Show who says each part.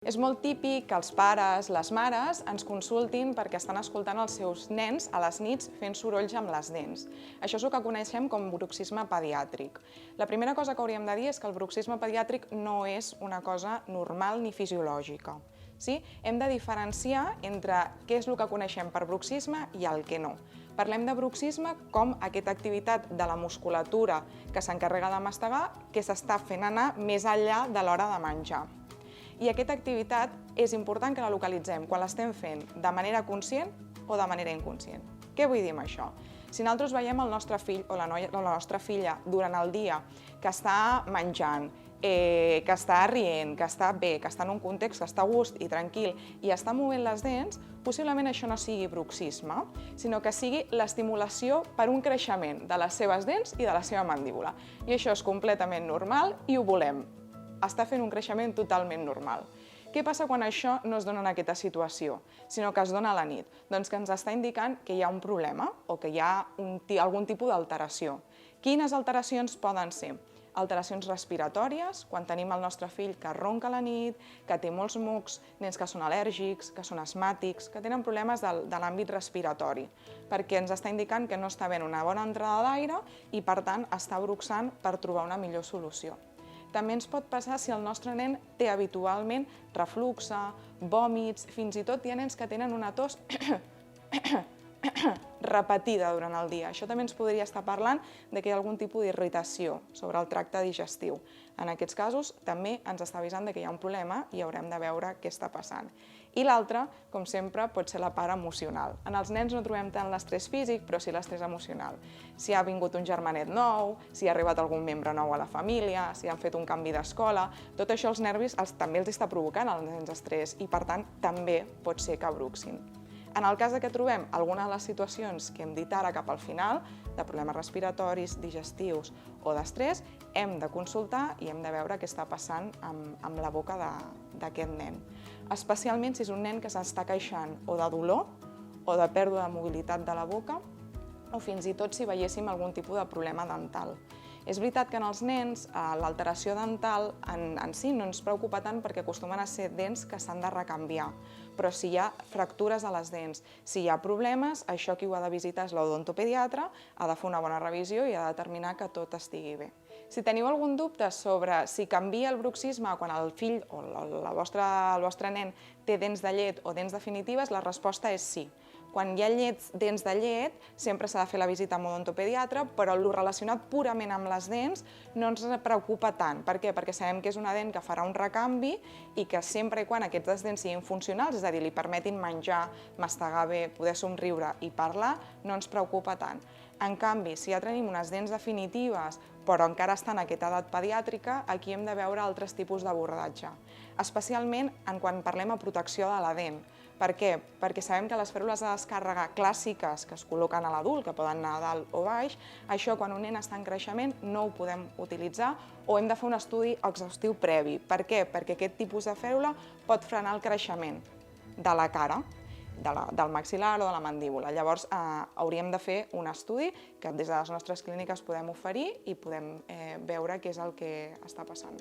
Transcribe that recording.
Speaker 1: És molt típic que els pares, les mares, ens consultin perquè estan escoltant els seus nens a les nits fent sorolls amb les dents. Això és el que coneixem com bruxisme pediàtric. La primera cosa que hauríem de dir és que el bruxisme pediàtric no és una cosa normal ni fisiològica. Sí? Hem de diferenciar entre què és el que coneixem per bruxisme i el que no. Parlem de bruxisme com aquesta activitat de la musculatura que s'encarrega de mastegar que s'està fent anar més enllà de l'hora de menjar. I aquesta activitat és important que la localitzem quan l'estem fent de manera conscient o de manera inconscient. Què vull dir amb això? Si nosaltres veiem el nostre fill o la nostra filla durant el dia que està menjant, que està rient, que està bé, que està en un context que està a gust i tranquil i està movent les dents, possiblement això no sigui bruxisme, sinó que sigui l'estimulació per un creixement de les seves dents i de la seva mandíbula. I això és completament normal i ho volem. Està fent un creixement totalment normal. Què passa quan això no es dona en aquesta situació, sinó que es dona a la nit? Doncs que ens està indicant que hi ha un problema o que hi ha algun tipus d'alteració. Quines alteracions poden ser? Alteracions respiratòries, quan tenim el nostre fill que ronca a la nit, que té molts mocs, nens que són al·lèrgics, que són asmàtics, que tenen problemes de l'àmbit respiratori, perquè ens està indicant que no està havent una bona entrada d'aire i, per tant, està bruxant per trobar una millor solució. També ens pot passar si el nostre nen té habitualment refluxe, vòmits, fins i tot hi ha nens que tenen una tos repetida durant el dia. Això també ens podria estar parlant que hi ha algun tipus d'irritació sobre el tracte digestiu. En aquests casos també ens està avisant que hi ha un problema i haurem de veure què està passant. I l'altre, com sempre, pot ser la part emocional. En els nens no trobem tant l'estrès físic, però sí l'estrès emocional. Si ha vingut un germanet nou, si ha arribat algun membre nou a la família, si han fet un canvi d'escola, tot això els nervis també els està provocant als nens estrès i, per tant, també pot ser que bruxin. En el cas que trobem alguna de les situacions que hem dit ara cap al final, de problemes respiratoris, digestius o d'estrès, hem de consultar i hem de veure què està passant amb la boca d'aquest nen. Especialment si és un nen que s'està queixant o de dolor o de pèrdua de mobilitat de la boca o fins i tot si veiéssim algun tipus de problema dental. És veritat que en els nens l'alteració dental en si no ens preocupa tant perquè acostumen a ser dents que s'han de recanviar, però si hi ha fractures a les dents, si hi ha problemes, això qui ho ha de visitar és l'odontopediatre, ha de fer una bona revisió i ha de determinar que tot estigui bé. Si teniu algun dubte sobre si canvia el bruxisme quan el fill o el vostre nen té dents de llet o dents definitives, la resposta és sí. Quan hi ha dents de llet, sempre s'ha de fer la visita amb odontopediatre, però el relacionat purament amb les dents no ens preocupa tant. Per què? Perquè sabem que és una dent que farà un recanvi i que sempre i quan aquestes dents siguin funcionals, és a dir, li permetin menjar, mastegar bé, poder somriure i parlar, no ens preocupa tant. En canvi, si ja tenim unes dents definitives però encara estan en aquesta edat pediàtrica, aquí hem de veure altres tipus d'abordatge, especialment quan parlem de protecció de la dent. Per què? Perquè sabem que les fèrmules de descàrrega clàssiques que es col·loquen a l'adult, que poden anar a dalt o baix, això quan un nen està en creixement no ho podem utilitzar o hem de fer un estudi exhaustiu previ. Per què? Perquè aquest tipus de fèrmula pot frenar el creixement de la cara, del maxil·lar o de la mandíbula. Llavors hauríem de fer un estudi que des de les nostres clíniques podem oferir i podem veure què és el que està passant.